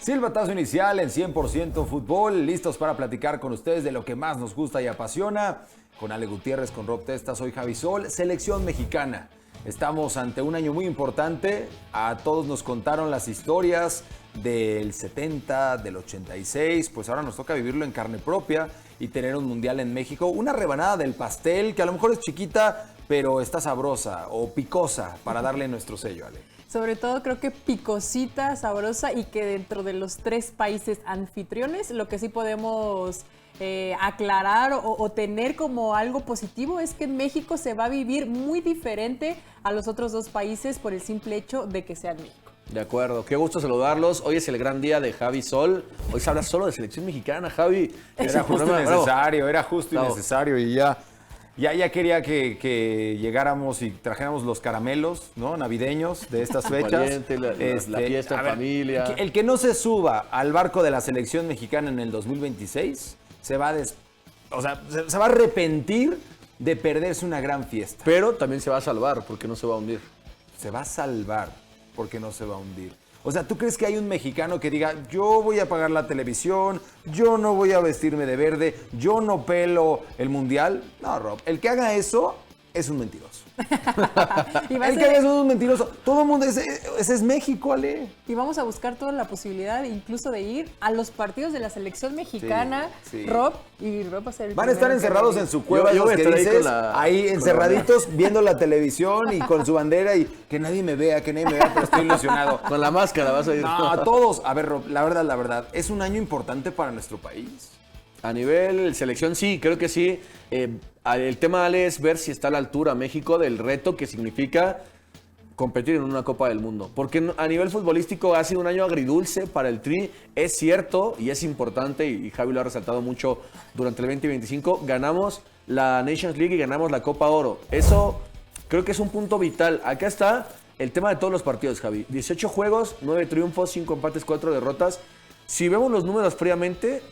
Silbatazo inicial en 100% fútbol, listos para platicar con ustedes de lo que más nos gusta y apasiona. Con Ale Gutiérrez, con Rob Testa, soy Javi Sol, selección mexicana. Estamos ante un año muy importante, a todos nos contaron las historias del 70, del 86, pues ahora nos toca vivirlo en carne propia y tener un mundial en México. Una rebanada del pastel que a lo mejor es chiquita, pero está sabrosa o picosa para darle nuestro sello, Ale. Sobre todo creo que picosita, sabrosa y que dentro de los 3 países anfitriones lo que sí podemos aclarar o tener como algo positivo es que en México se va a vivir muy diferente a los otros 2 países por el simple hecho de que sean México. De acuerdo, qué gusto saludarlos. Hoy es el gran día de Javi Sol. Hoy se habla solo de selección mexicana, Javi. Era justo y necesario y ya quería que llegáramos y trajéramos los caramelos, ¿no? Navideños de estas fechas. Valiente, la fiesta en familia. El que no se suba al barco de la selección mexicana en el 2026 se va a arrepentir de perderse una gran fiesta. Pero también se va a salvar porque no se va a hundir. Se va a salvar porque no se va a hundir. O sea, ¿tú crees que hay un mexicano que diga, yo voy a pagar la televisión, yo no voy a vestirme de verde, yo no pelo el mundial? No, Rob, el que haga eso es un mentiroso. El que haga eso es un mentiroso. Todo el mundo, ese es México, Ale. Y vamos a buscar toda la posibilidad incluso de ir a los partidos de la selección mexicana, sí. Rob va a ser el Van a estar primero encerrados en su cueva, yo voy a que estar dices, ahí ahí encerraditos viendo la televisión y con su bandera y que nadie me vea, pero estoy ilusionado. Con la máscara vas a ir. No, a todos. A ver, Rob, la verdad, es un año importante para nuestro país. A nivel selección, sí, creo que sí. El tema, Ale, es ver si está a la altura México del reto que significa competir en una Copa del Mundo. Porque a nivel futbolístico ha sido un año agridulce para el Tri. Es cierto y es importante, y Javi lo ha resaltado mucho durante el 2025, ganamos la Nations League y ganamos la Copa Oro. Eso creo que es un punto vital. Acá está el tema de todos los partidos, Javi. 18 juegos, 9 triunfos, 5 empates, 4 derrotas. Si vemos los números fríamente,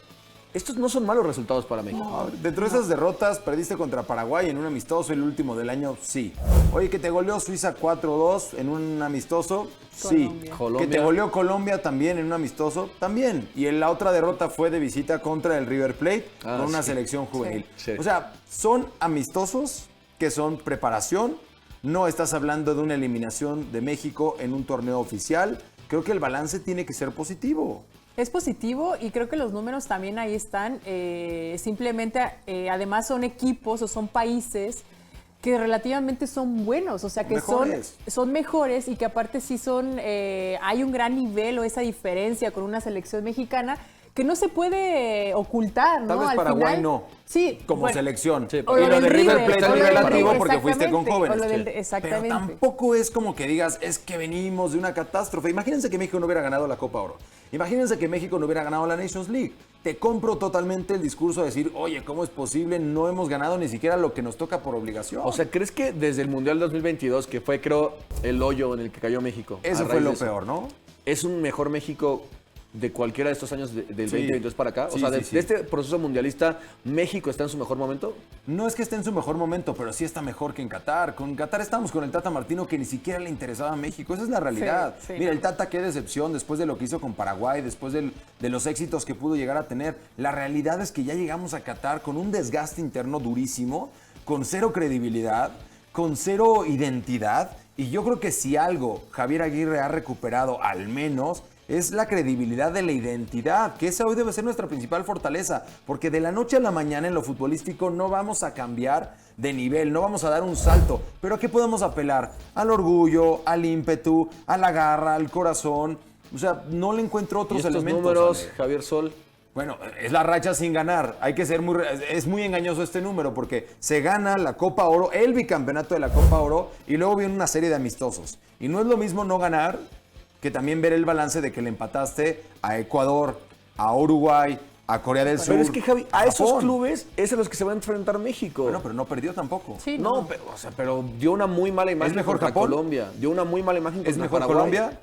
estos no son malos resultados para México. No, dentro de esas derrotas, perdiste contra Paraguay en un amistoso, el último del año, sí. Oye, que te goleó Suiza 4-2 en un amistoso, sí. Colombia. Que te goleó Colombia también en un amistoso, también. Y la otra derrota fue de visita contra el River Plate con una selección juvenil. Sí. O sea, son amistosos que son preparación. No estás hablando de una eliminación de México en un torneo oficial. Creo que el balance tiene que ser positivo. Es positivo y creo que los números también ahí están. Simplemente, además son equipos o son países que relativamente son buenos, o sea que son mejores y que aparte sí hay un gran nivel o esa diferencia con una selección mexicana que no se puede ocultar, ¿no? Tal vez Al Paraguay final, no, sí, como selección. Sí, y lo de River Plate a nivel arriba porque fuiste con jóvenes. Exactamente. Pero tampoco es como que digas, es que venimos de una catástrofe. Imagínense que México no hubiera ganado la Copa Oro. Imagínense que México no hubiera ganado la Nations League. Te compro totalmente el discurso de decir, oye, ¿cómo es posible? No hemos ganado ni siquiera lo que nos toca por obligación. O sea, ¿crees que desde el Mundial 2022, que fue, creo, el hoyo en el que cayó México? Eso fue lo peor, ¿no? ¿Es un mejor México de cualquiera de estos años del 2022 para acá? O sea, de este proceso mundialista, ¿México está en su mejor momento? No es que esté en su mejor momento, pero sí está mejor que en Qatar. Con Qatar estamos con el Tata Martino que ni siquiera le interesaba a México. Esa es la realidad. Sí, Mira, el Tata, qué decepción después de lo que hizo con Paraguay, después de los éxitos que pudo llegar a tener. La realidad es que ya llegamos a Qatar con un desgaste interno durísimo, con 0 credibilidad, con 0 identidad. Y yo creo que si algo Javier Aguirre ha recuperado al menos es la credibilidad de la identidad, que esa hoy debe ser nuestra principal fortaleza, porque de la noche a la mañana en lo futbolístico no vamos a cambiar de nivel, no vamos a dar un salto, pero ¿a qué podemos apelar? Al orgullo, al ímpetu, a la garra, al corazón, o sea, no le encuentro otros ¿Y estos elementos. números, Ale. Javier Sol? Bueno, es la racha sin ganar. Hay que ser es muy engañoso este número porque se gana la Copa Oro, el bicampeonato de la Copa Oro y luego viene una serie de amistosos. Y no es lo mismo no ganar que también ver el balance de que le empataste a Ecuador, a Uruguay, a Corea del Sur. Pero es que, Javi, a esos Japón. clubes es a los que se va a enfrentar México. Bueno, pero no perdió tampoco. Sí, No, pero dio una muy mala imagen mejor contra Japón? Colombia. Dio una muy mala imagen ¿Es contra mejor Paraguay. Colombia?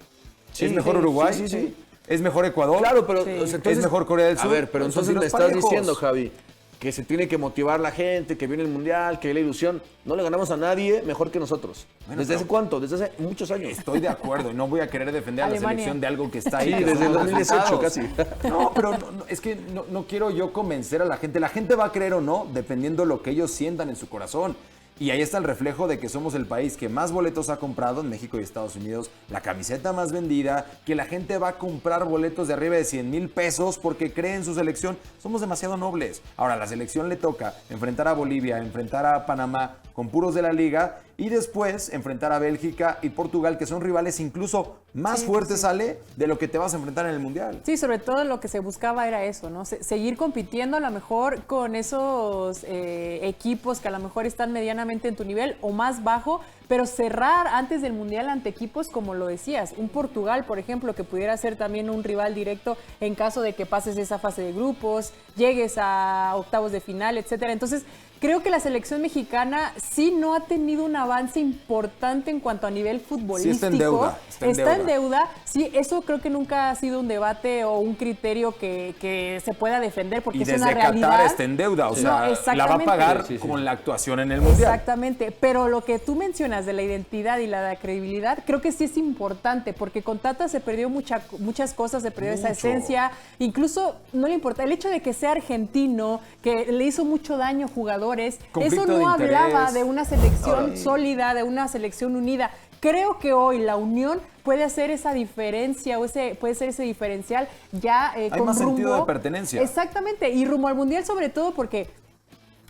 Sí, ¿Es mejor sí, Uruguay? sí. ¿Es mejor Ecuador? Claro, pero Sí. o sea, entonces, ¿Es mejor Corea del Sur? A ver, pero Son entonces me tiros estás parejos. diciendo, Javi, que se tiene que motivar la gente, que viene el Mundial, que hay la ilusión. No le ganamos a nadie mejor que nosotros. Bueno, ¿Desde hace cuánto? Desde hace muchos años. Estoy de acuerdo y no voy a querer defender a la Alemania. selección de algo que está ahí. Sí, que desde son el los 2018 resultados. casi. No, pero es que no quiero yo convencer a la gente. La gente va a creer o no, dependiendo lo que ellos sientan en su corazón. Y ahí está el reflejo de que somos el país que más boletos ha comprado en México y Estados Unidos, la camiseta más vendida, que la gente va a comprar boletos de arriba de 100,000 pesos porque cree en su selección. Somos demasiado nobles. Ahora, a la selección le toca enfrentar a Bolivia, enfrentar a Panamá con puros de la liga y después enfrentar a Bélgica y Portugal, que son rivales incluso más fuertes, Ale, de lo que te vas a enfrentar en el Mundial. Sí, sobre todo lo que se buscaba era eso, ¿no? Seguir compitiendo a lo mejor con esos equipos que a lo mejor están medianamente en tu nivel o más bajo, pero cerrar antes del Mundial ante equipos como lo decías, un Portugal, por ejemplo, que pudiera ser también un rival directo en caso de que pases esa fase de grupos, llegues a octavos de final, etcétera. Entonces, creo que la selección mexicana sí no ha tenido un avance importante en cuanto a nivel futbolístico. Sí, está en deuda. Está en deuda. Sí, eso creo que nunca ha sido un debate o un criterio que se pueda defender porque Y es desde una realidad. Qatar está en deuda, o sea, la va a pagar con la actuación en el Mundial. Exactamente, pero lo que tú mencionas de la identidad y la credibilidad, creo que sí es importante, porque con Tata se perdió muchas cosas, se perdió esa esencia, incluso no le importa, el hecho de que sea argentino, que le hizo mucho daño a jugadores, Conflicto eso de no hablaba interés. de una selección sólida, de una selección unida. Creo que hoy la unión puede hacer esa diferencia o puede ser ese diferencial ya con más rumbo. sentido de pertenencia. Exactamente, y rumbo al Mundial sobre todo porque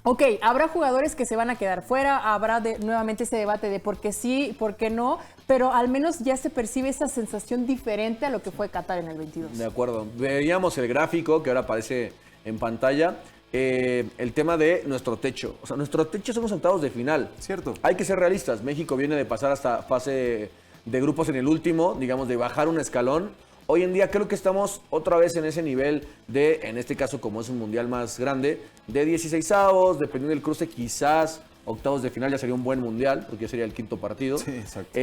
ok, habrá jugadores que se van a quedar fuera, habrá nuevamente ese debate de por qué sí, por qué no, pero al menos ya se percibe esa sensación diferente a lo que fue Qatar en el 22. De acuerdo. Veíamos el gráfico que ahora aparece en pantalla. El tema de nuestro techo. O sea, nuestro techo somos octavos de final. Cierto. Hay que ser realistas. México viene de pasar hasta fase de grupos en el último, digamos, de bajar un escalón. Hoy en día creo que estamos otra vez en ese nivel de, en este caso como es un mundial más grande, de 16avos, dependiendo del cruce, quizás octavos de final ya sería un buen mundial, porque ya sería el quinto partido. Sí, exacto.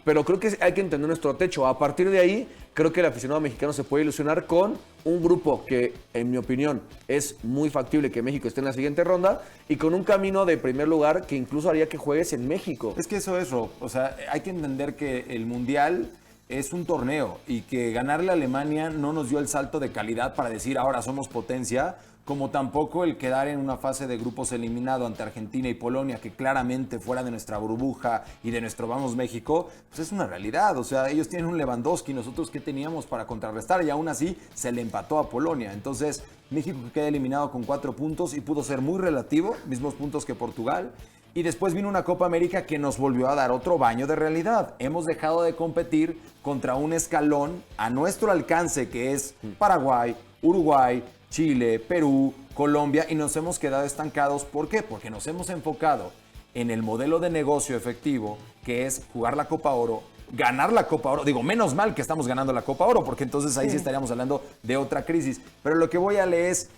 Pero creo que hay que entender nuestro techo. A partir de ahí, creo que el aficionado mexicano se puede ilusionar con un grupo que, en mi opinión, es muy factible que México esté en la siguiente ronda y con un camino de primer lugar que incluso haría que juegues en México. Es que eso es, Rob. O sea, hay que entender que el Mundial es un torneo y que ganarle a Alemania no nos dio el salto de calidad para decir ahora somos potencia, como tampoco el quedar en una fase de grupos eliminado ante Argentina y Polonia, que claramente fuera de nuestra burbuja y de nuestro Vamos México, pues es una realidad. O sea, ellos tienen un Lewandowski, nosotros ¿qué teníamos para contrarrestar? Y aún así se le empató a Polonia. Entonces, México queda eliminado con 4 puntos y pudo ser muy relativo, mismos puntos que Portugal. Y después vino una Copa América que nos volvió a dar otro baño de realidad. Hemos dejado de competir contra un escalón a nuestro alcance, que es Paraguay, Uruguay, Chile, Perú, Colombia, y nos hemos quedado estancados. ¿Por qué? Porque nos hemos enfocado en el modelo de negocio efectivo, que es jugar la Copa Oro, ganar la Copa Oro. Digo, menos mal que estamos ganando la Copa Oro, porque entonces ahí sí estaríamos hablando de otra crisis. Pero lo que voy a leer es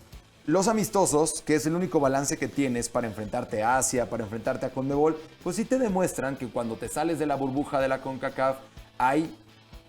los amistosos, que es el único balance que tienes para enfrentarte a Asia, para enfrentarte a CONMEBOL, pues sí te demuestran que cuando te sales de la burbuja de la CONCACAF hay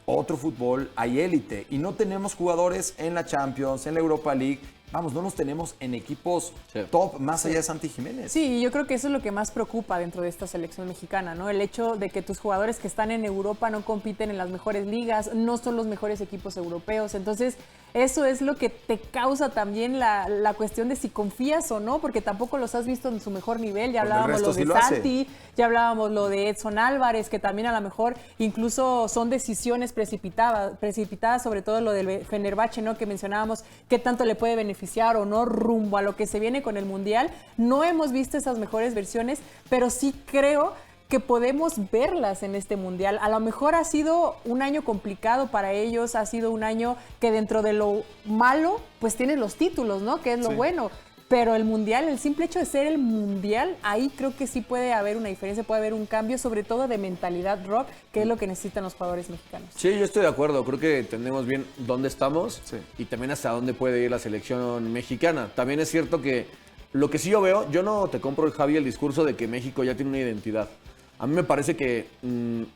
otro fútbol, hay élite. Y no tenemos jugadores en la Champions, en la Europa League. Vamos, no los tenemos en equipos top más allá de Santi Jiménez. Sí, yo creo que eso es lo que más preocupa dentro de esta selección mexicana, ¿no? El hecho de que tus jugadores que están en Europa no compiten en las mejores ligas, no son los mejores equipos europeos. Entonces, eso es lo que te causa también la cuestión de si confías o no, porque tampoco los has visto en su mejor nivel. Ya hablábamos lo de Santi, ya hablábamos lo de Edson Álvarez, que también a lo mejor incluso son decisiones precipitadas, sobre todo lo del Fenerbahce, ¿no? Que mencionábamos, qué tanto le puede beneficiar o no rumbo a lo que se viene con el Mundial. No hemos visto esas mejores versiones, pero sí creo que podemos verlas en este Mundial. A lo mejor ha sido un año complicado para ellos, ha sido un año que dentro de lo malo, pues tienes los títulos, ¿no? Que es lo bueno. Pero el Mundial, el simple hecho de ser el Mundial, ahí creo que sí puede haber una diferencia, puede haber un cambio, sobre todo de mentalidad, Rob, que es lo que necesitan los jugadores mexicanos. Sí, yo estoy de acuerdo. Creo que entendemos bien dónde estamos y también hasta dónde puede ir la selección mexicana. También es cierto que lo que sí yo veo, yo no te compro, Javi, el discurso de que México ya tiene una identidad. A mí me parece que,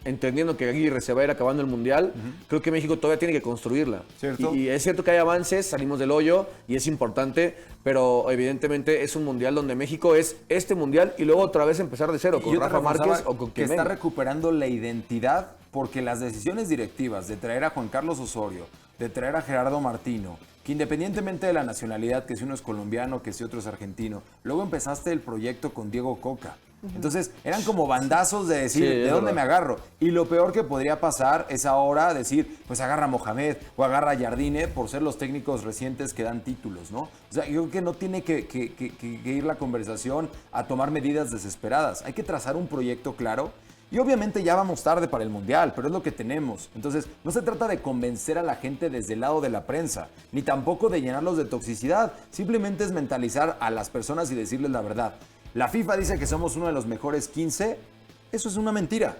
entendiendo que Aguirre se va a ir acabando el Mundial, creo que México todavía tiene que construirla. ¿Cierto? Y es cierto que hay avances, salimos del hoyo y es importante, pero evidentemente es un Mundial donde México es este Mundial y luego otra vez empezar de cero, Y con yo te Rafa Márquez reforzaba o con que Jiménez. está recuperando la identidad porque las decisiones directivas de traer a Juan Carlos Osorio, de traer a Gerardo Martino, que independientemente de la nacionalidad, que si uno es colombiano, que si otro es argentino, luego empezaste el proyecto con Diego Coca. Entonces, eran como bandazos de decir, Sí, ¿de es dónde verdad. me agarro? Y lo peor que podría pasar es ahora decir, pues agarra a Mohamed o agarra a Jardine por ser los técnicos recientes que dan títulos, ¿no? O sea, yo creo que no tiene que ir la conversación a tomar medidas desesperadas. Hay que trazar un proyecto claro. Y obviamente ya vamos tarde para el Mundial, pero es lo que tenemos. Entonces, no se trata de convencer a la gente desde el lado de la prensa, ni tampoco de llenarlos de toxicidad. Simplemente es mentalizar a las personas y decirles la verdad. La FIFA dice que somos uno de los mejores 15. Eso es una mentira.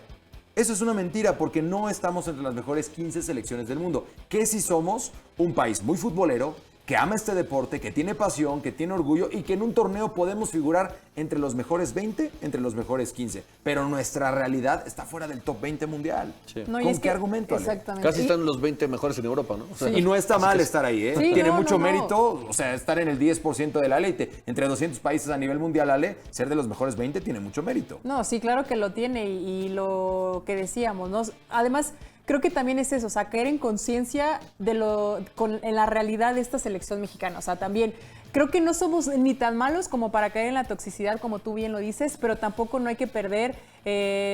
Eso es una mentira porque no estamos entre las mejores 15 selecciones del mundo. Que si somos un país muy futbolero, que ama este deporte, que tiene pasión, que tiene orgullo y que en un torneo podemos figurar entre los mejores 20, entre los mejores 15. Pero nuestra realidad está fuera del top 20 mundial. Sí. No, y ¿Con es qué que- argumento, Ale? Exactamente. Casi Y- están los 20 mejores en Europa, ¿no? O sea, Y no está mal estar ahí, ¿eh? Sí, Tiene no, mucho no, no. mérito, o sea, estar en el 10% de la élite. Entre 200 países a nivel mundial, Ale, ser de los mejores 20 tiene mucho mérito. No, sí, claro que lo tiene y lo que decíamos, ¿no? Además, creo que también es eso, o sea, caer en conciencia en la realidad de esta selección mexicana. O sea, también creo que no somos ni tan malos como para caer en la toxicidad, como tú bien lo dices, pero tampoco no hay que perder,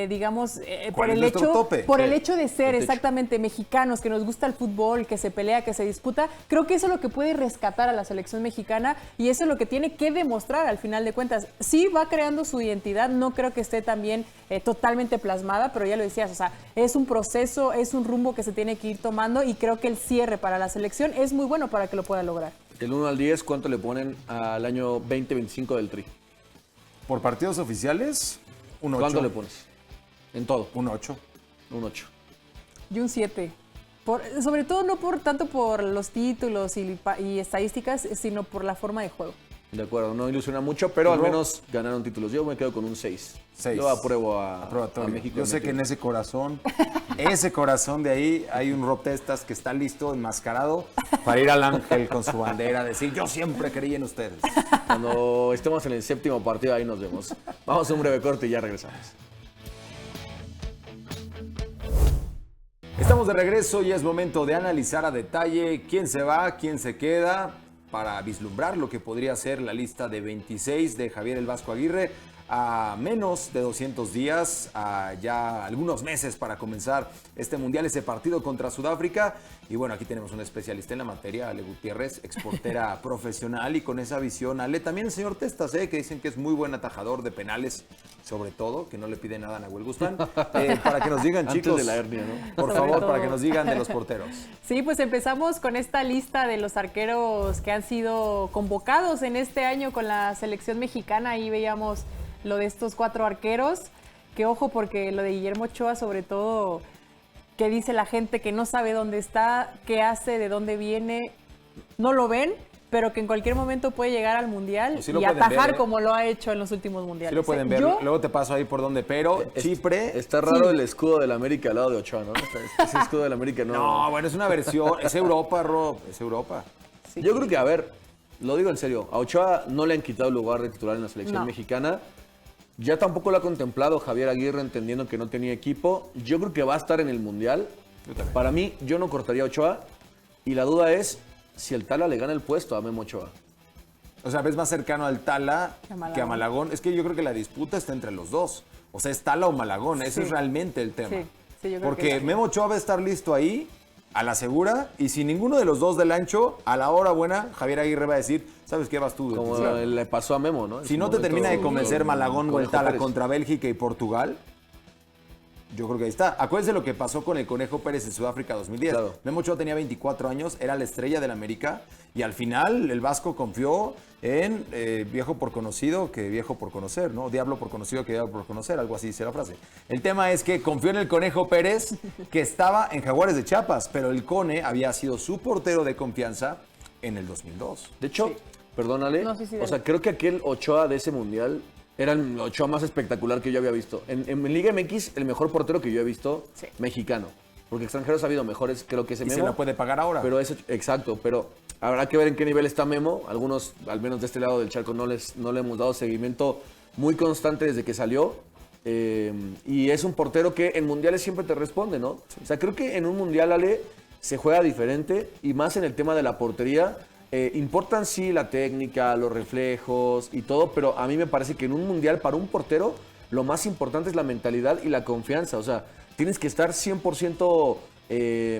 digamos, ¿Cuál es nuestro tope? por el Sí, hecho de ser el techo. exactamente mexicanos, que nos gusta el fútbol, que se pelea, que se disputa. Creo que eso es lo que puede rescatar a la selección mexicana y eso es lo que tiene que demostrar al final de cuentas. Sí va creando su identidad, no creo que esté también totalmente plasmada, pero ya lo decías, o sea, es un proceso, es un rumbo que se tiene que ir tomando y creo que el cierre para la selección es muy bueno para que lo pueda lograr. del 1 al 10, ¿cuánto le ponen al año 2025 del Tri? Por partidos oficiales, un 8. ¿Cuánto le pones? En todo. Un 8. Un 8. Y un 7. Sobre todo no por tanto por los títulos y estadísticas, sino por la forma de juego. De acuerdo, no ilusiona mucho, pero al Yo- menos ganaron títulos. Yo me quedo con un 6. 6. Yo apruebo a Aprobatorio. México. Yo sé que en ese corazón de ahí, hay un Rob Testas que está listo, enmascarado, para ir al Ángel con su bandera, a decir, yo siempre creí en ustedes. Cuando estemos en el séptimo partido, ahí nos vemos. Vamos a un breve corte y ya regresamos. Estamos de regreso y es momento de analizar a detalle quién se va, quién se queda, para vislumbrar lo que podría ser la lista de 26 de Javier el Vasco Aguirre a menos de 200 días, a ya algunos meses para comenzar este mundial, ese partido contra Sudáfrica. Y bueno, aquí tenemos un especialista en la materia, Ale Gutiérrez, exportera profesional y con esa visión. Ale, también el señor Testas, que dicen que es muy buen atajador de penales, sobre todo, que no le pide nada a Nahuel Guzmán. Para que nos digan, Antes chicos, de la hernia, ¿no? por Sobre favor, todo. para que nos digan de los porteros. Sí, pues empezamos con esta lista de los arqueros que han sido convocados en este año con la selección mexicana. Ahí veíamos lo de estos 4 arqueros, que ojo porque lo de Guillermo Ochoa sobre todo, que dice la gente que no sabe dónde está, qué hace, de dónde viene, no lo ven, pero que en cualquier momento puede llegar al Mundial Pues sí lo y pueden atajar ver, ¿eh? como lo ha hecho en los últimos Mundiales. Sí lo pueden ver, Yo- luego te paso ahí por donde, pero Chipre... Está raro el escudo del América al lado de Ochoa, ¿no? Ese escudo del América no. No, bueno, es una versión, es Europa, Rob, es Europa. Yo creo que, a ver, lo digo en serio, a Ochoa no le han quitado el lugar de titular en la selección No. mexicana. Ya tampoco lo ha contemplado Javier Aguirre entendiendo que no tenía equipo. Yo creo que va a estar en el Mundial. Yo también. Para mí, yo no cortaría a Ochoa. Y la duda es si el Tala le gana el puesto a Memo Ochoa. O sea, ves más cercano al Tala Que a Malagón. que a Malagón. Es que yo creo que la disputa está entre los dos. O sea, es Tala o Malagón, ese Sí. es realmente el tema. Sí, sí, yo creo Porque que sí. Memo Ochoa va a estar listo ahí, a la segura, y si ninguno de los dos del ancho, a la hora buena, Javier Aguirre va a decir, ¿sabes qué vas tú? de Como titular?". le pasó a Memo, ¿no? En Si su no te momento termina de con convencer Malagón o el Conejo Tala Pérez. contra Bélgica y Portugal, yo creo que ahí está. Acuérdense lo que pasó con el Conejo Pérez en Sudáfrica 2010. Claro. Memo Ochoa tenía 24 años, era la estrella del América y al final el Vasco confió en viejo por conocido que viejo por conocer, ¿no? Diablo por conocido que diablo por conocer, algo así dice la frase. El tema es que confió en el Conejo Pérez que estaba en Jaguares de Chiapas, pero el Cone había sido su portero de confianza en el 2002. De hecho, perdónale, No, sí, o sea, dale. creo que aquel Ochoa de ese Mundial Era el Ochoa más espectacular que yo había visto. En Liga MX, el mejor portero que yo he visto, mexicano. Porque extranjeros ha habido mejores, creo que ese Memo. Y se la puede pagar ahora. Pero eso, exacto, pero habrá que ver en qué nivel está Memo. Algunos, al menos de este lado del charco, no le hemos dado seguimiento muy constante desde que salió. Y es un portero que en mundiales siempre te responde, ¿no? Sí. O sea, creo que en un mundial, Ale, se juega diferente y más en el tema de la portería. Importan sí la técnica, los reflejos y todo, pero a mí me parece que en un mundial para un portero lo más importante es la mentalidad y la confianza. O sea, tienes que estar 100%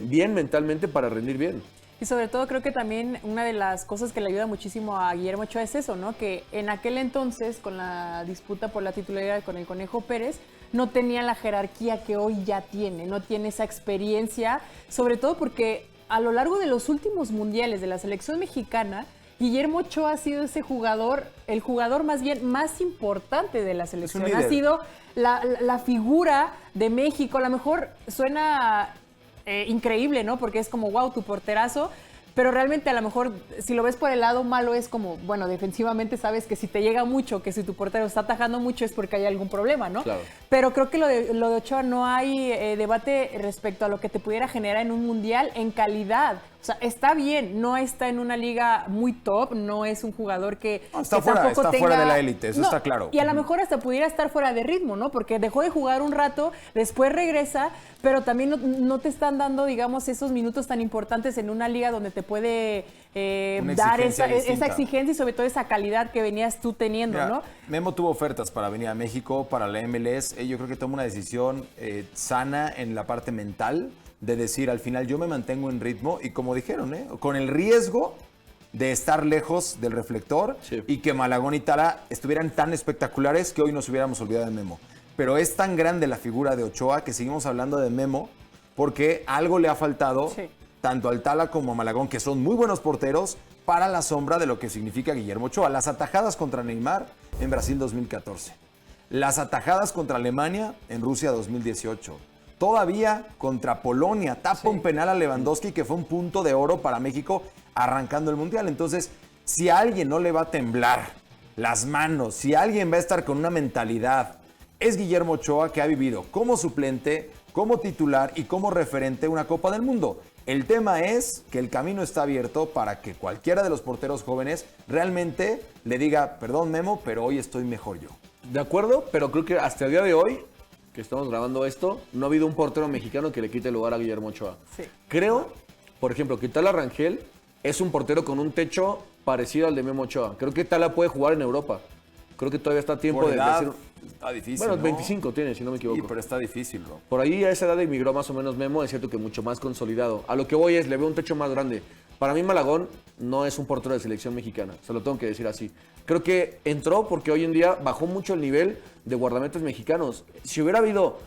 bien mentalmente para rendir bien. Y sobre todo creo que también una de las cosas que le ayuda muchísimo a Guillermo Ochoa es eso, ¿no? Que en aquel entonces, con la disputa por la titularidad con el Conejo Pérez, no tenía la jerarquía que hoy ya tiene, no tiene esa experiencia, sobre todo porque a lo largo de los últimos mundiales de la selección mexicana, Guillermo Ochoa ha sido ese jugador, el jugador más bien más importante de la selección. Ha sido la figura de México. A lo mejor suena increíble, ¿no? Porque es como, wow, tu porterazo. Pero realmente a lo mejor, si lo ves por el lado malo, es como, bueno, defensivamente sabes que si te llega mucho, que si tu portero está atajando mucho es porque hay algún problema, ¿no? Claro. Pero creo que lo de Ochoa no hay debate respecto a lo que te pudiera generar en un mundial en calidad. O sea, está bien, no está en una liga muy top, no es un jugador que está fuera de la élite, eso está claro. Y a lo mejor hasta pudiera estar fuera de ritmo, ¿no? Porque dejó de jugar un rato, después regresa, pero también no te están dando, digamos, esos minutos tan importantes en una liga donde te puede dar esa exigencia y sobre todo esa calidad que venías tú teniendo, mira, ¿no? Memo tuvo ofertas para venir a México, para la MLS. Yo creo que toma una decisión sana en la parte mental, de decir, al final yo me mantengo en ritmo y como dijeron, con el riesgo de estar lejos del reflector y que Malagón y Tala estuvieran tan espectaculares que hoy nos hubiéramos olvidado de Memo. Pero es tan grande la figura de Ochoa que seguimos hablando de Memo porque algo le ha faltado tanto al Tala como a Malagón, que son muy buenos porteros, para la sombra de lo que significa Guillermo Ochoa. Las atajadas contra Neymar en Brasil 2014. Las atajadas contra Alemania en Rusia 2018. Todavía contra Polonia, tapa un penal a Lewandowski que fue un punto de oro para México arrancando el Mundial. Entonces, si a alguien no le va a temblar las manos, si alguien va a estar con una mentalidad, es Guillermo Ochoa, que ha vivido como suplente, como titular y como referente una Copa del Mundo. El tema es que el camino está abierto para que cualquiera de los porteros jóvenes realmente le diga, perdón Memo, pero hoy estoy mejor yo. De acuerdo, pero creo que hasta el día de hoy que estamos grabando esto, no ha habido un portero mexicano que le quite el lugar a Guillermo Ochoa. Sí. Creo, por ejemplo, que Tala Rangel es un portero con un techo parecido al de Memo Ochoa. Creo que Tala puede jugar en Europa. Creo que todavía está a tiempo de hacer... Está difícil, bueno, ¿no? 25 tiene, si no me equivoco. Sí, pero está difícil, bro. Por ahí a esa edad emigró más o menos Memo, es cierto que mucho más consolidado. A lo que voy es, le veo un techo más grande. Para mí Malagón no es un portero de selección mexicana, se lo tengo que decir así. Creo que entró porque hoy en día bajó mucho el nivel de guardametas mexicanos. Si hubiera habido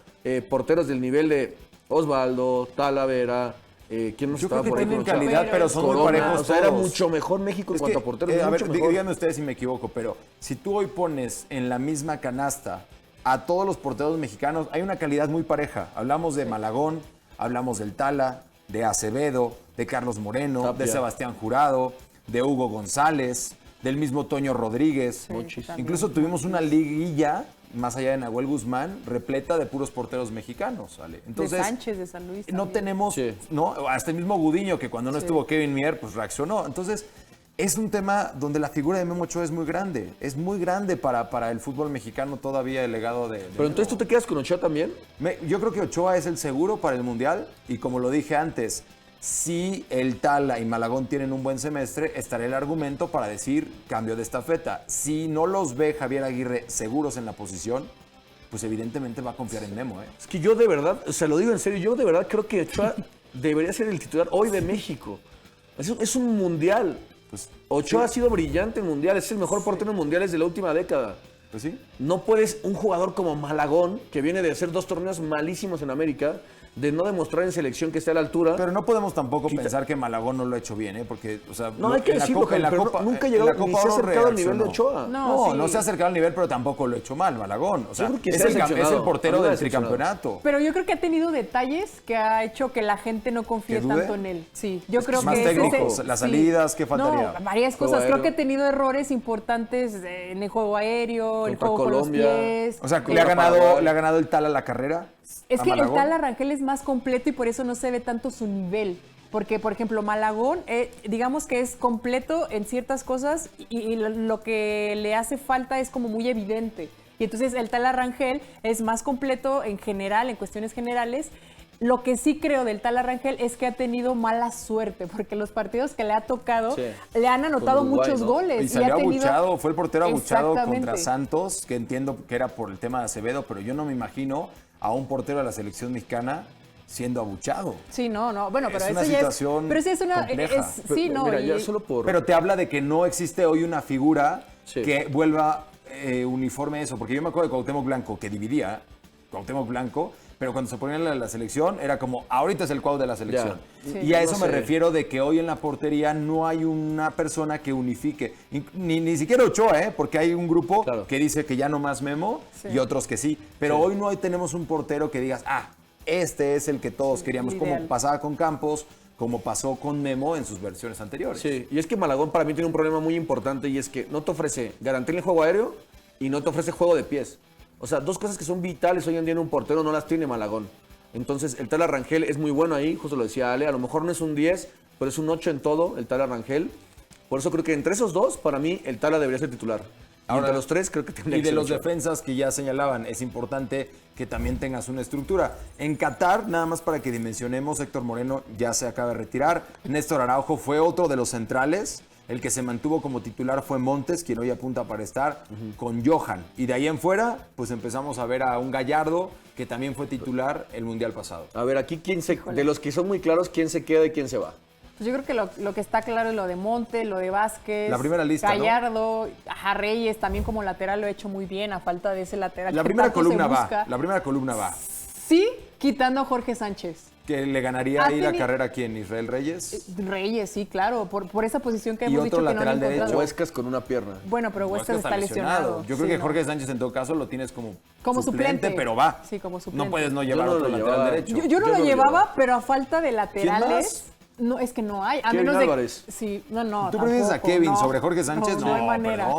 porteros del nivel de Osvaldo, Talavera, ¿quién más estaba por ahí? Yo creo que tienen calidad, pero son Corona, muy parejos. O sea, era mucho mejor México en cuanto a porteros. A ver, díganme ustedes si me equivoco, pero si tú hoy pones en la misma canasta a todos los porteros mexicanos, hay una calidad muy pareja. Hablamos de Malagón, hablamos del Tala, de Acevedo, de Carlos Moreno, Tapia, de Sebastián Jurado, de Hugo González, del mismo Toño Rodríguez. Incluso tuvimos una liguilla, más allá de Nahuel Guzmán, repleta de puros porteros mexicanos, ¿vale? Entonces, de Sánchez, de San Luis. No tenemos, ¿no? Hasta el mismo Gudiño, que cuando no estuvo Kevin Mier, pues reaccionó. Entonces, es un tema donde la figura de Memo Ochoa es muy grande. Es muy grande para el fútbol mexicano todavía el legado de Pero entonces, ¿tú te quedas con Ochoa también? Yo creo que Ochoa es el seguro para el Mundial. Y como lo dije antes, si el Tala y Malagón tienen un buen semestre, estará el argumento para decir cambio de estafeta. Si no los ve Javier Aguirre seguros en la posición, pues evidentemente va a confiar en Memo. Es que yo de verdad, se lo digo en serio, yo de verdad creo que Ochoa debería ser el titular hoy de México. Es un mundial. Pues, Ochoa ha sido brillante en mundiales, es el mejor portero en mundiales de la última década. Pues sí. No puedes, un jugador como Malagón, que viene de hacer 2 torneos malísimos en América, de no demostrar en selección que esté a la altura. Pero no podemos tampoco pensar que Malagón no lo ha hecho bien, ¿eh? Porque, o sea, No, hay que decirlo, pero nunca ha llegado, ni se ha acercado al nivel de Ochoa. No se ha acercado al nivel, pero tampoco lo ha hecho mal, Malagón. O sea, es el portero del tricampeonato. Pero yo creo que ha tenido detalles que ha hecho que la gente no confíe tanto en él. Sí, yo creo que más técnicos, las salidas, ¿qué faltaría? No, varias cosas. Creo que ha tenido errores importantes en el juego aéreo, el juego Colombia. con los pies. O sea, ¿le ha ganado el tal a la carrera? Es que el tal Rangel es más completo y por eso no se ve tanto su nivel. Porque, por ejemplo, Malagón, digamos que es completo en ciertas cosas y lo que le hace falta es como muy evidente. Y entonces el tal Rangel es más completo en general, en cuestiones generales. Lo que sí creo del tal Rangel es que ha tenido mala suerte, porque los partidos que le ha tocado le han anotado Uruguay, muchos goles. Y salió abuchado, fue el portero abuchado contra Santos, que entiendo que era por el tema de Acevedo, pero yo no me imagino a un portero de la selección mexicana siendo abuchado. Sí, no, bueno, pero es eso una ya situación pero sí es una compleja. sí, no, mira, ya solo por... Pero te habla de que no existe hoy una figura que vuelva uniforme eso, porque yo me acuerdo de Cuauhtémoc Blanco que dividía, Cuauhtémoc Blanco, pero cuando se ponía en la selección era como, ahorita es el Cuau de la selección. Sí. Y a eso me refiero de que hoy en la portería no hay una persona que unifique, ni siquiera Ochoa, porque hay un grupo que dice que ya no más Memo y otros que sí, pero hoy no tenemos un portero que digas, este es el que todos queríamos, como pasaba con Campos, como pasó con Memo en sus versiones anteriores. Sí, y es que Malagón para mí tiene un problema muy importante y es que no te ofrece garantía en el juego aéreo y no te ofrece juego de pies. O sea, dos cosas que son vitales hoy en día en un portero no las tiene Malagón. Entonces, el tal Rangel es muy bueno ahí, justo lo decía Ale, a lo mejor no es un 10, pero es un 8 en todo, el tal Rangel. Por eso creo que entre esos dos, para mí, el Tala debería ser titular. Ahora, entre los tres, creo que tendría que ser. Y de los defensas que ya señalaban, es importante que también tengas una estructura. En Qatar, nada más para que dimensionemos, Héctor Moreno ya se acaba de retirar. Néstor Araujo fue otro de los centrales. El que se mantuvo como titular fue Montes, quien hoy apunta para estar con Johan. Y de ahí en fuera, pues empezamos a ver a un Gallardo, que también fue titular el Mundial pasado. A ver, aquí, de los que son muy claros, ¿quién se queda y quién se va? Pues yo creo que lo que está claro es lo de Monte, lo de Vázquez, la primera lista, Gallardo, Reyes también como lateral lo ha hecho muy bien, a falta de ese lateral. La primera columna va. Sí, quitando a Jorge Sánchez. ¿Que le ganaría ahí la carrera a quién? ¿Israel Reyes? Reyes, sí, claro, por esa posición que hemos dicho que no lateral derecho. Huescas con una pierna. Bueno, pero Huescas está lesionado. Yo creo que Jorge Sánchez en todo caso lo tienes como suplente, pero va. Sí, como suplente. No puedes no llevar otro lateral derecho. Yo no lo llevaba, pero a falta de laterales... No, es que no hay. A Kevin menos Álvarez. Sí, no. ¿Tú prefieres a Kevin sobre Jorge Sánchez? No hay manera.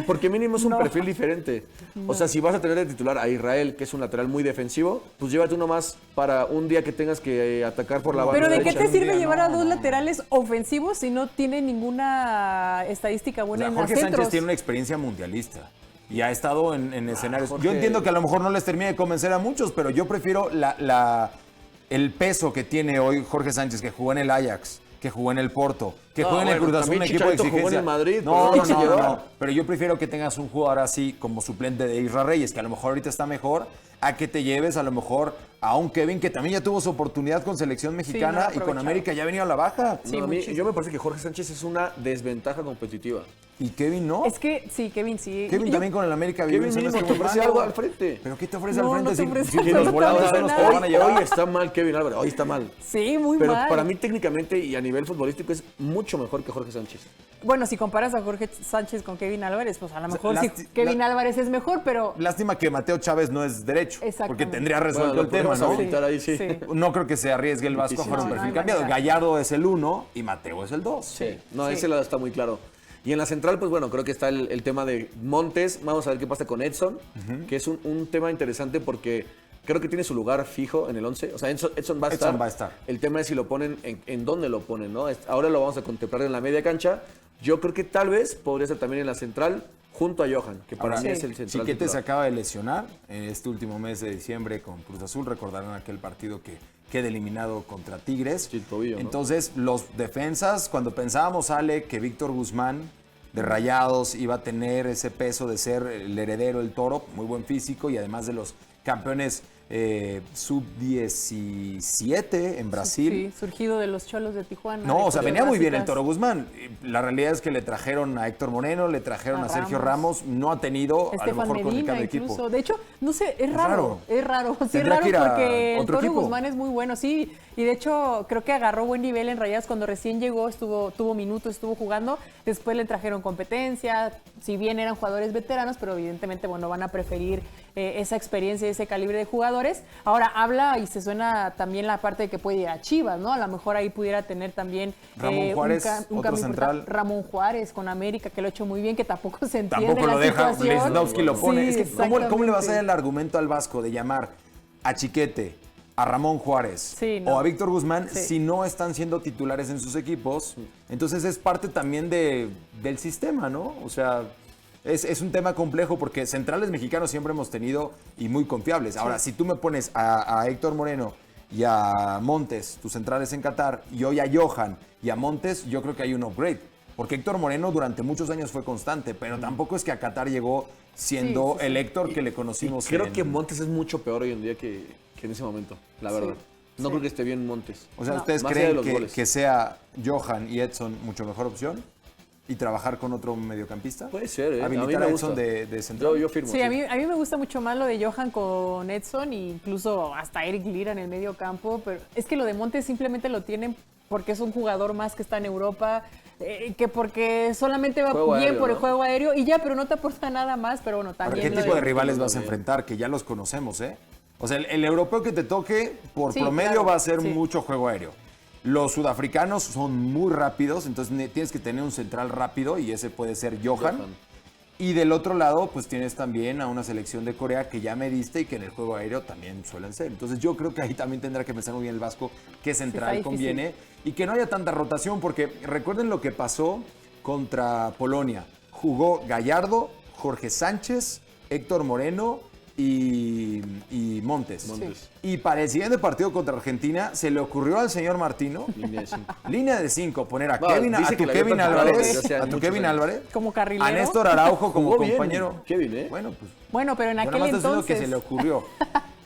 Porque mínimo es un perfil diferente. O sea, si vas a tener de titular a Israel, que es un lateral muy defensivo, pues llévate uno más para un día que tengas que atacar por la banda derecha. Pero ¿de qué te sirve llevar a dos laterales ofensivos si no tiene ninguna estadística buena en Jorge Sánchez tiene una experiencia mundialista. Y ha estado en escenarios. Jorge... Yo entiendo que a lo mejor no les termine de convencer a muchos, pero yo prefiero el peso que tiene hoy Jorge Sánchez, que jugó en el Ajax, que jugó en el Porto, que juega en el Cruz Azul, un equipo de exigencia. Jugó en el Madrid, no. Pero yo prefiero que tengas un jugador así como suplente de Israel Reyes, que a lo mejor ahorita está mejor, a que te lleves a lo mejor a un Kevin que también ya tuvo su oportunidad con selección mexicana y con América ya ha venido a la baja. Sí, yo me parece que Jorge Sánchez es una desventaja competitiva. ¿Y Kevin no? Es que sí, Kevin sí. Kevin también con el América. Kevin mismo te ofrece algo al frente. ¿Pero qué te ofrece al frente? Si los volados son los que van a llevar. Hoy está mal Kevin Álvarez, hoy está mal. Sí, muy mal. Pero para mí técnicamente y a nivel futbolístico es mucho mejor que Jorge Sánchez. Bueno, si comparas a Jorge Sánchez con Kevin Álvarez, pues a lo mejor Kevin Álvarez es mejor, pero... Lástima que Mateo Chávez no es derecho. Porque tendría resuelto el tema, ¿no? Ahí, sí. No creo que se arriesgue el Vasco a jugar un perfil cambiado. Gallardo es el 1 y Mateo es el 2. Sí. No, ese lado está muy claro. Y en la central, pues bueno, creo que está el tema de Montes. Vamos a ver qué pasa con Edson, que es un tema interesante porque creo que tiene su lugar fijo en el 11. O sea, Edson va a estar. El tema es si lo ponen, en dónde lo ponen, ¿no? Ahora lo vamos a contemplar en la media cancha. Yo creo que tal vez podría ser también en la central junto a Johan, que para mí es el central. Chiquete se acaba de lesionar en este último mes de diciembre con Cruz Azul. Recordarán aquel partido que queda eliminado contra Tigres. Sí, tobillo, ¿no? Entonces, los defensas, cuando pensábamos, Ale, que Víctor Guzmán de Rayados iba a tener ese peso de ser el heredero del Toro, muy buen físico y además de los campeones sub-17 en Brasil. Sí, surgido de los Cholos de Tijuana. No, o sea, venía muy bien el Básicas. Toro Guzmán. La realidad es que le trajeron a Héctor Moreno, le trajeron a Sergio Ramos, no ha tenido, a lo Estefan mejor con el Medina cambio de incluso. equipo. De hecho, no sé, es raro. raro. Es raro. Sí, es Tendrá raro que ir a porque el otro Toro equipo. Guzmán es muy bueno, sí. Y de hecho, creo que agarró buen nivel en Rayadas cuando recién llegó, tuvo minutos, estuvo jugando. Después le trajeron competencia. Si bien eran jugadores veteranos, pero evidentemente, bueno, van a preferir esa experiencia y ese calibre de jugadores. Ahora habla y se suena también la parte de que puede ir a Chivas, ¿no? A lo mejor ahí pudiera tener también Ramón Juárez, un otro cambio central. importante. Ramón Juárez con América, que lo ha hecho muy bien, que tampoco se entiende Tampoco la lo deja, situación. Lichnowsky lo pone. Sí, Es que, ¿cómo le vas a dar exactamente. el argumento al Vasco de llamar a Chiquete, a Ramón Juárez Sí, no. o a Víctor Guzmán Sí. si no están siendo titulares en sus equipos? Entonces es parte también del sistema, ¿no? O sea, es un tema complejo porque centrales mexicanos siempre hemos tenido y muy confiables. Ahora, si tú me pones a Héctor Moreno y a Montes, tus centrales en Qatar, y hoy a Johan y a Montes, yo creo que hay un upgrade. Porque Héctor Moreno durante muchos años fue constante, pero tampoco es que a Qatar llegó siendo Sí, sí, sí. el Héctor que le conocimos. Creo en- que Montes es mucho peor hoy en día que en ese momento, la verdad. No sí. creo que esté bien Montes. O sea, No. ¿ustedes Más allá de creen los que, goles. que sea Johan y Edson mucho mejor opción? ¿Y trabajar con otro mediocampista? Puede ser, ¿eh? A mí Habilitar me a Edson gusta. de central. Yo firmo. Sí, a mí me gusta mucho más lo de Johan con Edson e incluso hasta Eric Lira en el medio campo, pero es que lo de Montes simplemente lo tienen porque es un jugador más que está en Europa, que porque solamente va Juego bien aéreo, por el ¿no? juego aéreo y ya, pero no te aporta nada más, pero bueno, Ahora, también ¿qué lo tipo de de- rivales vas a También. enfrentar? Que ya los conocemos, ¿eh? O sea, el europeo que te toque, por Sí, promedio, claro, va a ser sí. mucho juego aéreo. Los sudafricanos son muy rápidos, entonces tienes que tener un central rápido y ese puede ser Johan. Y del otro lado, pues tienes también a una selección de Corea que ya me diste y que en el juego aéreo también suelen ser. Entonces yo creo que ahí también tendrá que pensar muy bien el Vasco qué central está difícil. conviene y que no haya tanta rotación, porque recuerden lo que pasó contra Polonia. Jugó Gallardo, Jorge Sánchez, Héctor Moreno y Montes. Montes. Y para el siguiente partido contra Argentina se le ocurrió al señor Martino Línea de cinco. línea de 5, poner a No, Kevin, a dice tu que la había Kevin practicado Álvarez, desde hace a tu muchos Kevin años. Álvarez, como carrilero. a Néstor Araujo como Jugó bien, compañero. Kevin, ¿eh? Bueno, pues Bueno, pero en yo nada aquel más te estoy diciendo que entonces se le ocurrió.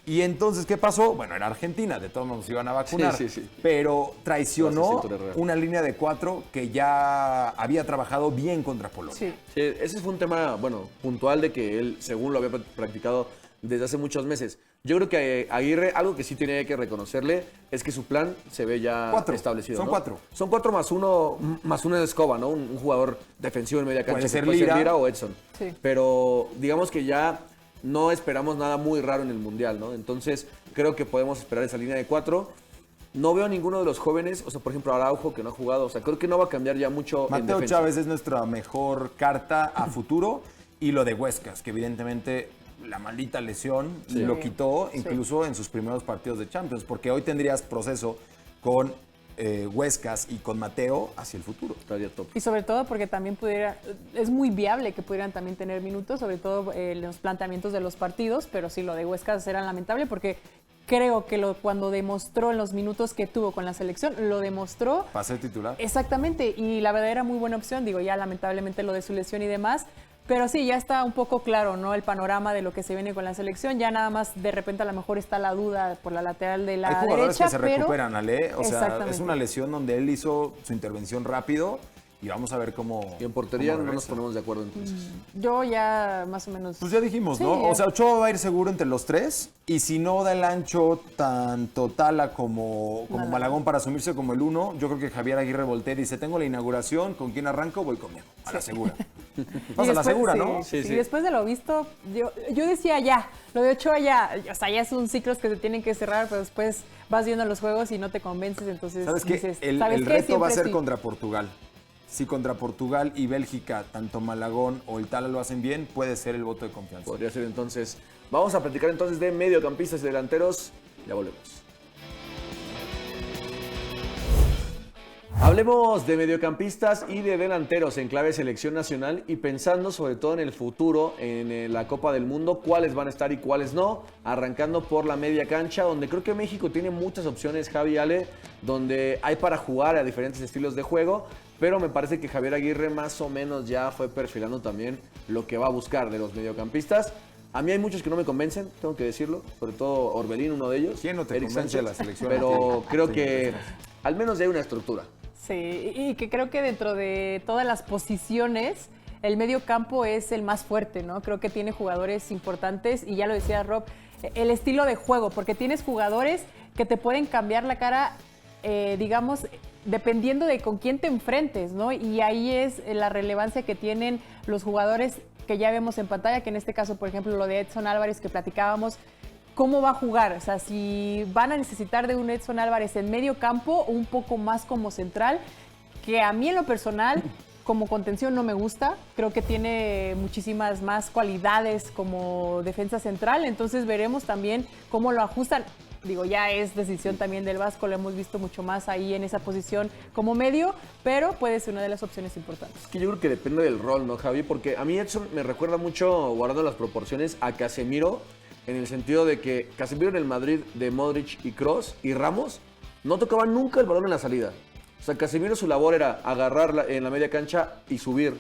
Y entonces, ¿qué pasó? Bueno, era Argentina, de todos modos se iban a vacunar. Sí, sí, sí. Pero traicionó Gracias, Héctor Herrera. una línea de 4 que ya había trabajado bien contra Polonia. Sí. Sí, ese fue un tema, bueno, puntual de que él, según lo había practicado desde hace muchos meses. Yo creo que Aguirre, algo que sí tiene que reconocerle, es que su plan se ve ya 4. establecido. Son ¿no? 4. Son 4 más una escoba, ¿no? Un jugador defensivo en media cancha. Puede que ser puede Lira. ser Lira o Edson. Sí. Pero digamos que ya no esperamos nada muy raro en el Mundial, ¿no? Entonces, creo que podemos esperar esa línea de 4. No veo a ninguno de los jóvenes, o sea, por ejemplo, Araujo, que no ha jugado. O sea, creo que no va a cambiar ya mucho en Mateo defensa. Chávez es nuestra mejor carta a futuro y lo de Huescas, que evidentemente la maldita lesión Sí. lo quitó Sí. incluso en sus primeros partidos de Champions, porque hoy tendrías proceso con Huescas y con Mateo hacia el futuro. Estaría top. Y sobre todo porque también es muy viable que pudieran también tener minutos, sobre todo los planteamientos de los partidos, pero sí, lo de Huescas era lamentable porque creo que cuando demostró en los minutos que tuvo con la selección, lo demostró Para ser titular. exactamente, y la verdad era muy buena opción, digo, ya lamentablemente lo de su lesión y demás, pero sí, ya está un poco claro, ¿no? El panorama de lo que se viene con la selección, ya nada más de repente a lo mejor está la duda por la lateral de la Hay jugadores derecha, que se pero recuperan, Ale. O sea, Exactamente. es una lesión donde él hizo su intervención rápido y vamos a ver cómo. Y en portería cómo no nos regresa. ponemos de acuerdo entonces. yo ya más o menos... Pues ya dijimos, Sí, ¿no? ya. O sea, Ochoa va a ir seguro entre los tres. Y si no da el ancho tanto Tala como Malagón para asumirse como el 1, yo creo que Javier Aguirre voltea y dice: tengo la inauguración, ¿con quién arranco? Voy conmigo. A la segura. Y Vas a la después- segura, sí, ¿no? Sí, y sí. después de lo visto, yo decía ya, lo de Ochoa ya, o sea, ya son ciclos que se tienen que cerrar, pero después vas viendo los juegos y no te convences, entonces ¿Sabes qué? dices, El ¿sabes qué? reto va a Siempre ser sí. contra Portugal. Si contra Portugal y Bélgica, tanto Malagón o el Tala lo hacen bien, puede ser el voto de confianza. Podría ser entonces. Vamos a platicar entonces de mediocampistas y delanteros. Ya volvemos. Hablemos de mediocampistas y de delanteros en clave selección nacional y pensando sobre todo en el futuro, en la Copa del Mundo, cuáles van a estar y cuáles no, arrancando por la media cancha, donde creo que México tiene muchas opciones, Javi y Ale, donde hay para jugar a diferentes estilos de juego, pero me parece que Javier Aguirre más o menos ya fue perfilando también lo que va a buscar de los mediocampistas. A mí hay muchos que no me convencen, tengo que decirlo, sobre todo Orbelín, uno de ellos. ¿Quién no te Eric convence Sánchez, de la selección? Pero creo Sí, que al menos ya hay una estructura. Sí, y que creo que dentro de todas las posiciones, el medio campo es el más fuerte, ¿no? Creo que tiene jugadores importantes y ya lo decía Rob, el estilo de juego, porque tienes jugadores que te pueden cambiar la cara, digamos, dependiendo de con quién te enfrentes, ¿no? Y ahí es la relevancia que tienen los jugadores que ya vemos en pantalla, que en este caso, por ejemplo, lo de Edson Álvarez que platicábamos, ¿cómo va a jugar? O sea, si van a necesitar de un Edson Álvarez en medio campo o un poco más como central, que a mí en lo personal, como contención no me gusta, creo que tiene muchísimas más cualidades como defensa central, entonces veremos también cómo lo ajustan. Digo, ya es decisión también del Vasco, lo hemos visto mucho más ahí en esa posición como medio, pero puede ser una de las opciones importantes. Es que yo creo que depende del rol, ¿no, Javi? Porque a mí Edson me recuerda mucho, guardando las proporciones, a Casemiro, en el sentido de que Casemiro en el Madrid de Modric y Kroos y Ramos no tocaban nunca el balón en la salida. O sea, Casemiro su labor era agarrar en la media cancha y subir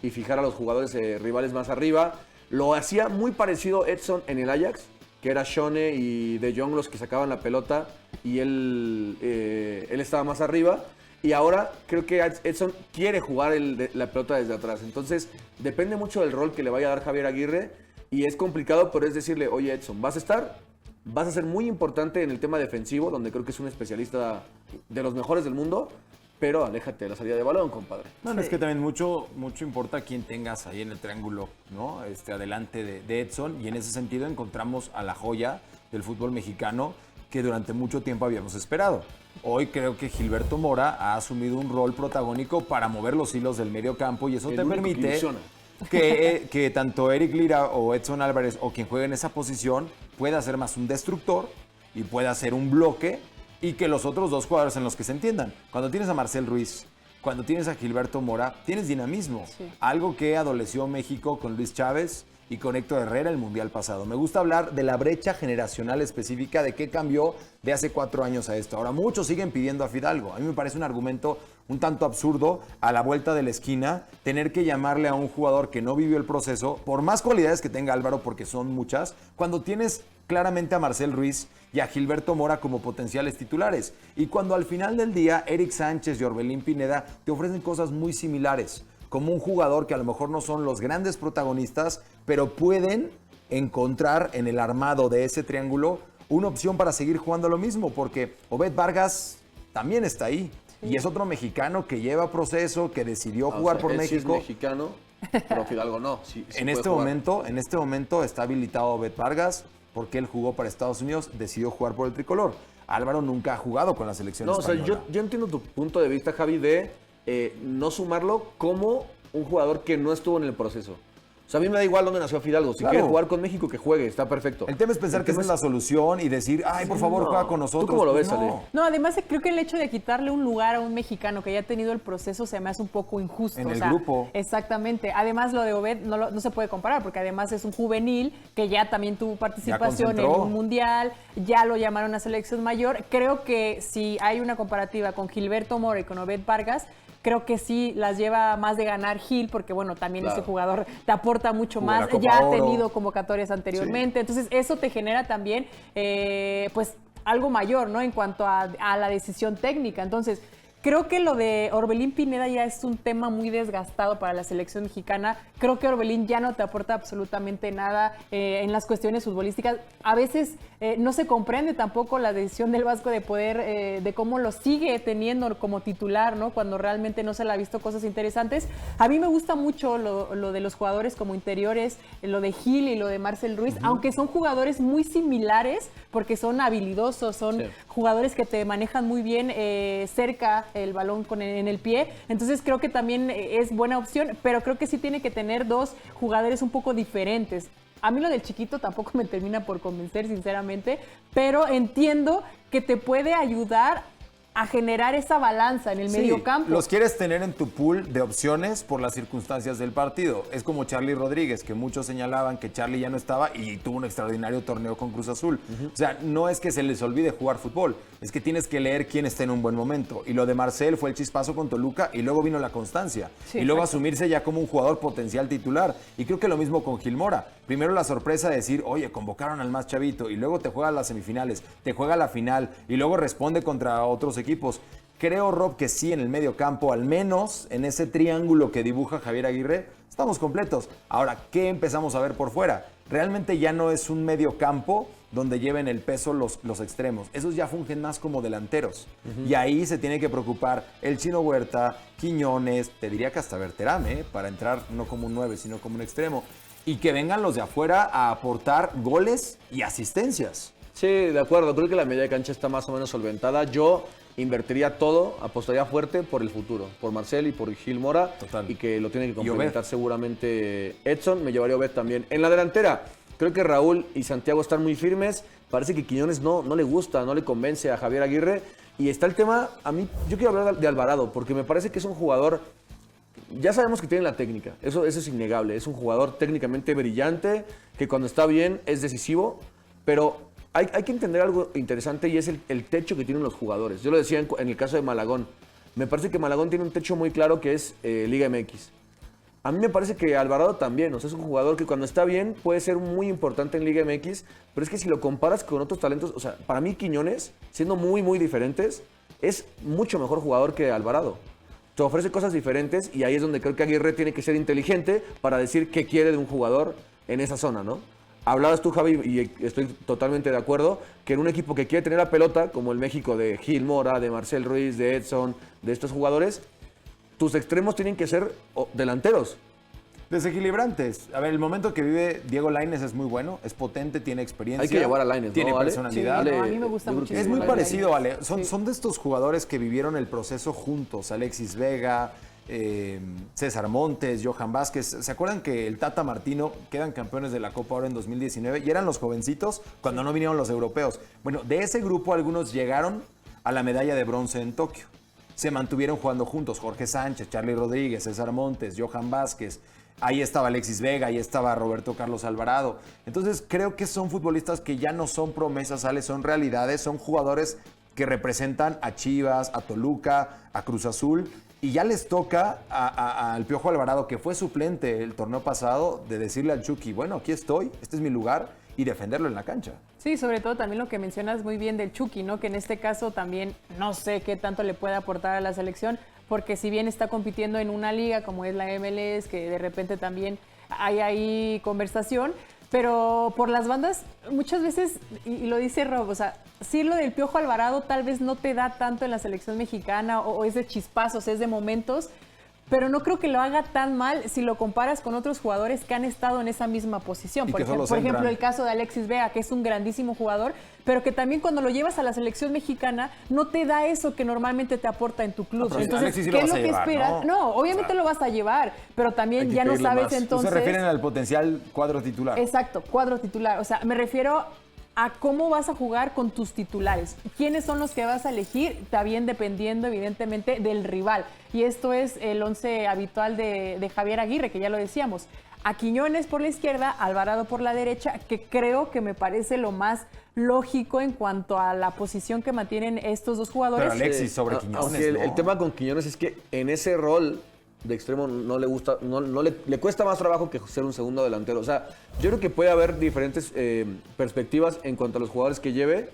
y fijar a los jugadores rivales más arriba. Lo hacía muy parecido Edson en el Ajax, que era Schöne y De Jong los que sacaban la pelota y él estaba más arriba. Y ahora creo que Edson quiere jugar la pelota desde atrás. Entonces depende mucho del rol que le vaya a dar Javier Aguirre y es complicado, pero es decirle, oye Edson, vas a ser muy importante en el tema defensivo, donde creo que es un especialista de los mejores del mundo, pero aléjate de la salida de balón, compadre. No, es que también mucho importa quién tengas ahí en el triángulo, ¿no? Adelante de Edson, y en ese sentido encontramos a la joya del fútbol mexicano que durante mucho tiempo habíamos esperado. Hoy creo que Gilberto Mora ha asumido un rol protagónico para mover los hilos del medio campo y eso te permite que tanto Eric Lira o Edson Álvarez o quien juegue en esa posición pueda ser más un destructor y pueda ser un bloque y que los otros dos jugadores en los que se entiendan. Cuando tienes a Marcel Ruiz, cuando tienes a Gilberto Mora, tienes dinamismo. Sí. Algo que adoleció México con Luis Chávez y con Héctor Herrera el Mundial pasado. Me gusta hablar de la brecha generacional específica, de qué cambió de hace 4 años a esto. Ahora, muchos siguen pidiendo a Fidalgo. A mí me parece un argumento un tanto absurdo a la vuelta de la esquina tener que llamarle a un jugador que no vivió el proceso, por más cualidades que tenga Álvaro, porque son muchas, cuando tienes claramente a Marcel Ruiz y a Gilberto Mora como potenciales titulares. Y cuando al final del día Eric Sánchez y Orbelín Pineda te ofrecen cosas muy similares, como un jugador que a lo mejor no son los grandes protagonistas, pero pueden encontrar en el armado de ese triángulo una opción para seguir jugando lo mismo, porque Obed Vargas también está ahí. Sí. Y es otro mexicano que lleva proceso, que decidió jugar por México. Sí es mexicano, pero Fidalgo no. Sí en este momento está habilitado Obed Vargas, porque él jugó para Estados Unidos, decidió jugar por el tricolor. Álvaro nunca ha jugado con la selección española. O sea, yo entiendo tu punto de vista, Javi, de no sumarlo como un jugador que no estuvo en el proceso. O sea, a mí me da igual dónde nació Fidalgo. Si quiere jugar con México, que juegue, está perfecto. El tema es pensar que esa es la solución y decir, ay, por favor, juega con nosotros. ¿Tú cómo lo ves, no. Ale? No, además creo que el hecho de quitarle un lugar a un mexicano que ya ha tenido el proceso se me hace un poco injusto. En el grupo. Exactamente. Además, lo de Obed no se puede comparar porque además es un juvenil que ya también tuvo participación en un mundial, ya lo llamaron a selección mayor. Creo que si hay una comparativa con Gilberto Mora y con Obed Vargas, creo que sí las lleva más de ganar Gil, porque bueno, también ese jugador te aporta mucho más, ya ha tenido convocatorias anteriormente, entonces eso te genera también pues algo mayor, ¿no? En cuanto a la decisión técnica. Entonces, creo que lo de Orbelín Pineda ya es un tema muy desgastado para la selección mexicana. Creo que Orbelín ya no te aporta absolutamente nada en las cuestiones futbolísticas. A veces no se comprende tampoco la decisión del Vasco de poder, de cómo lo sigue teniendo como titular, ¿no? Cuando realmente no se le ha visto cosas interesantes. A mí me gusta mucho lo de los jugadores como interiores, lo de Gil y lo de Marcel Ruiz, aunque son jugadores muy similares porque son habilidosos, son jugadores que te manejan muy bien cerca el balón en el pie, entonces creo que también es buena opción, pero creo que sí tiene que tener dos jugadores un poco diferentes. A mí lo del Chiquito tampoco me termina por convencer, sinceramente, pero entiendo que te puede ayudar a generar esa balanza en el medio campo. Los quieres tener en tu pool de opciones por las circunstancias del partido. Es como Charly Rodríguez, que muchos señalaban que Charly ya no estaba y tuvo un extraordinario torneo con Cruz Azul. O sea, no es que se les olvide jugar fútbol, es que tienes que leer quién está en un buen momento. Y lo de Marcel fue el chispazo con Toluca y luego vino la constancia. Y luego asumirse ya como un jugador potencial titular. Y creo que lo mismo con Gil Mora. primero la sorpresa de decir, oye, convocaron al más chavito, y luego te juega las semifinales, te juega la final, y luego responde contra otros equipos. Creo, Rob, que sí, en el medio campo, al menos en ese triángulo que dibuja Javier Aguirre, estamos completos. Ahora, ¿qué empezamos a ver por fuera? Realmente ya no es un medio campo donde lleven el peso los extremos. Esos ya fungen más como delanteros. Y ahí se tiene que preocupar el Chino Huerta, Quiñones, te diría que hasta Berterame, para entrar no como un 9, sino como un extremo. Y que vengan los de afuera a aportar goles y asistencias. Sí, de acuerdo. Creo que la media cancha está más o menos solventada. Yo invertiría todo, apostaría fuerte por el futuro, por Marcel y por Gil Mora. Total. Y que lo tiene que complementar seguramente Edson. Me llevaría a Obed también. En la delantera, creo que Raúl y Santiago están muy firmes. Parece que Quiñones no le gusta, no le convence a Javier Aguirre. Y está el tema, a mí, yo quiero hablar de Alvarado, porque me parece que es un jugador, ya sabemos que tiene la técnica, eso es innegable. Es un jugador técnicamente brillante, que cuando está bien es decisivo, pero hay que entender algo interesante y es el techo que tienen los jugadores. Yo lo decía en el caso de Malagón. Me parece que Malagón tiene un techo muy claro que es Liga MX. A mí me parece que Alvarado también, o sea, es un jugador que cuando está bien puede ser muy importante en Liga MX, pero es que si lo comparas con otros talentos, o sea, para mí Quiñones, siendo muy diferentes, es mucho mejor jugador que Alvarado. Te ofrece cosas diferentes y ahí es donde creo que Aguirre tiene que ser inteligente para decir qué quiere de un jugador en esa zona, ¿no? Hablabas tú, Javi, y estoy totalmente de acuerdo, que en un equipo que quiere tener la pelota, como el México de Gil Mora, de Marcel Ruiz, de Edson, de estos jugadores, tus extremos tienen que ser delanteros. Desequilibrantes. A ver, el momento que vive Diego Lainez es muy bueno, es potente, tiene experiencia. Hay que llevar a Lainez, ¿no, tiene Ale? personalidad. Sí, no, a mí me gusta mucho. Es muy parecido, Ale. Son, Sí. son de estos jugadores que vivieron el proceso juntos. Alexis Vega, César Montes, Johan Vázquez. ¿Se acuerdan que el Tata Martino quedan campeones de la Copa Oro en 2019 y eran los jovencitos cuando no vinieron los europeos? Bueno, de ese grupo algunos llegaron a la medalla de bronce en Tokio. Se mantuvieron jugando juntos. Jorge Sánchez, Charly Rodríguez, César Montes, Johan Vázquez. Ahí estaba Alexis Vega, ahí estaba Roberto Carlos Alvarado. Entonces creo que son futbolistas que ya no son promesas, Ale, son realidades, son jugadores que representan a Chivas, a Toluca, a Cruz Azul. Y ya les toca al Piojo Alvarado, que fue suplente el torneo pasado, de decirle al Chucky, bueno, aquí estoy, este es mi lugar, y defenderlo en la cancha. Sí, sobre todo también lo que mencionas muy bien del Chucky, ¿no? Que en este caso también no sé qué tanto le puede aportar a la selección, porque si bien está compitiendo en una liga como es la MLS, que de repente también hay ahí conversación, pero por las bandas muchas veces, y lo dice Rob, o sea, sí lo del Piojo Alvarado tal vez no te da tanto en la selección mexicana o es de chispazos, es de momentos, pero no creo que lo haga tan mal si lo comparas con otros jugadores que han estado en esa misma posición. Por ejemplo, el caso de Alexis Vega, que es un grandísimo jugador, pero que también cuando lo llevas a la selección mexicana no te da eso que normalmente te aporta en tu club. No, entonces, sí ¿qué es lo que esperas? No, obviamente lo vas a llevar, pero también ya no sabes más. entonces... Se refieren al potencial cuadro titular. Exacto, cuadro titular. O sea, me refiero a cómo vas a jugar con tus titulares. ¿Quiénes son los que vas a elegir? También dependiendo, evidentemente, del rival. Y esto es el 11 habitual de Javier Aguirre, que ya lo decíamos. A Quiñones por la izquierda, Alvarado por la derecha, que creo que me parece lo más lógico en cuanto a la posición que mantienen estos dos jugadores. Pero Alexis sobre Quiñones, Aunque ¿no? el tema con Quiñones es que en ese rol de extremo no le gusta, le cuesta más trabajo que ser un segundo delantero. O sea, yo creo que puede haber diferentes perspectivas en cuanto a los jugadores que lleve.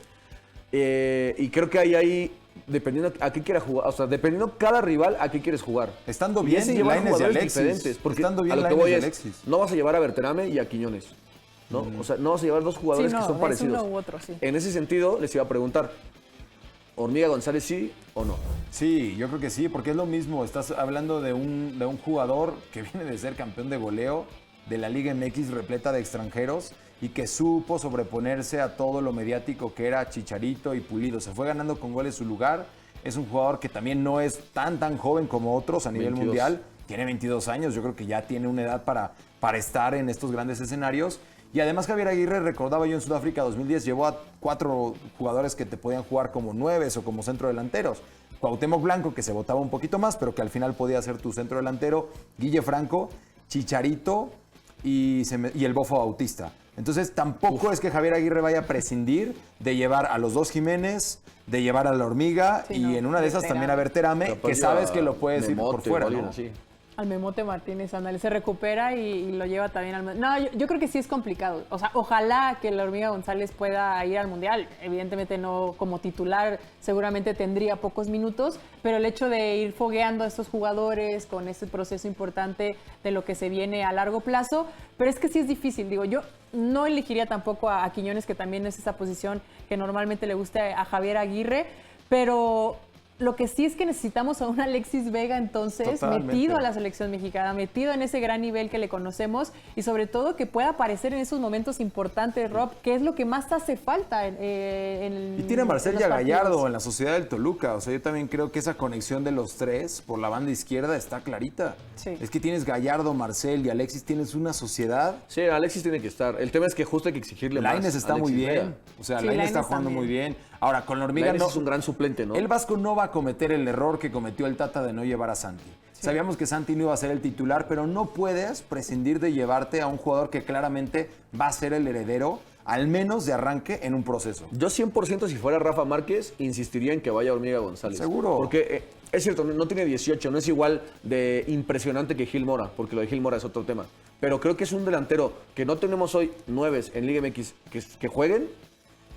Y creo que ahí, dependiendo a qué quiera jugar, o sea, dependiendo cada rival a qué quieres jugar. Estando Y bien ese llevar Lainez y jugadores Alexis. diferentes. Porque Estando bien a lo que Lainez voy y es, Alexis. no vas a llevar a Berterame y a Quiñones, ¿no? O sea, no vas a llevar dos jugadores Sí, no, que son es parecidos. uno u otro, sí. En ese sentido, les iba a preguntar, ¿Hormiga González sí o no? Sí, yo creo que sí, porque es lo mismo. Estás hablando de un jugador que viene de ser campeón de goleo de la Liga MX repleta de extranjeros y que supo sobreponerse a todo lo mediático que era Chicharito y Pulido. Se fue ganando con goles su lugar. Es un jugador que también no es tan joven como otros a nivel 22. mundial. Tiene 22 años, yo creo que ya tiene una edad para estar en estos grandes escenarios. Y además Javier Aguirre, recordaba yo en Sudáfrica 2010, llevó a 4 jugadores que te podían jugar como 9 o como centrodelanteros. Cuauhtémoc Blanco, que se votaba un poquito más, pero que al final podía ser tu centrodelantero. Guille Franco, Chicharito y el Bofo Bautista. Entonces tampoco es que Javier Aguirre vaya a prescindir de llevar a los dos Jiménez, de llevar a la Hormiga Sí, y no, en una de esas Berterame. también a Berterame, Capaz que sabes lleva que lo puedes ir por Memote, fuera, alguien ¿no? así. Al Memote Martínez, ándale, se recupera y lo lleva también al... No, yo creo que sí es complicado. O sea, ojalá que la Hormiga González pueda ir al Mundial. Evidentemente no como titular, seguramente tendría pocos minutos, pero el hecho de ir fogueando a estos jugadores con este proceso importante de lo que se viene a largo plazo, pero es que sí es difícil. Digo, yo no elegiría tampoco a Quiñones, que también es esa posición que normalmente le gusta a Javier Aguirre, pero... Lo que sí es que necesitamos a un Alexis Vega entonces Totalmente. metido a la selección mexicana, metido en ese gran nivel que le conocemos y sobre todo que pueda aparecer en esos momentos importantes, Rob, que es lo que más hace falta en Y tiene a Marcel y a partidos. Gallardo en la Sociedad del Toluca. O sea, yo también creo que esa conexión de los tres por la banda izquierda está clarita. Sí. Es que tienes Gallardo, Marcel y Alexis, tienes una sociedad. Sí, Alexis tiene que estar. El tema es que justo hay que exigirle más. Lainez está muy Alexis bien. Vega. O sea, Sí, Lainez está Lainez jugando también. muy bien. Ahora, con la Hormiga Lainez no... es un gran suplente, ¿no? El Vasco no va a cometer el error que cometió el Tata de no llevar a Santi. Sabíamos que Santi no iba a ser el titular, pero no puedes prescindir de llevarte a un jugador que claramente va a ser el heredero, al menos de arranque, en un proceso. Yo 100% si fuera Rafa Márquez, insistiría en que vaya Hormiga González. Seguro. Porque es cierto, no tiene 18, no es igual de impresionante que Gil Mora, porque lo de Gil Mora es otro tema. Pero creo que es un delantero que no tenemos hoy 9 en Liga MX que jueguen.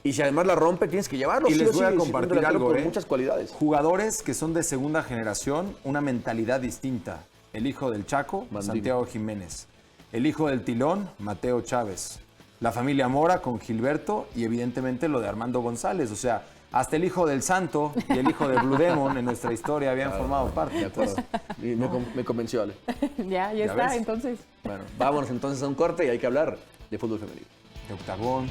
Y si además la rompe, tienes que llevarlo. Y sí les o voy a sí, es un compartir delantero algo, con muchas cualidades. Jugadores que son de segunda generación, una mentalidad distinta. El hijo del Chaco, Maldini. Santiago Jiménez. El hijo del Tilón, Mateo Chávez. La familia Mora con Gilberto y evidentemente lo de Armando González. O sea, hasta el hijo del Santo y el hijo de Blue Demon en nuestra historia habían formado parte. De acuerdo. Y me convenció, Ale. Ya está, ves? entonces. Bueno, vámonos entonces a un corte y hay que hablar de fútbol femenino. De octagón.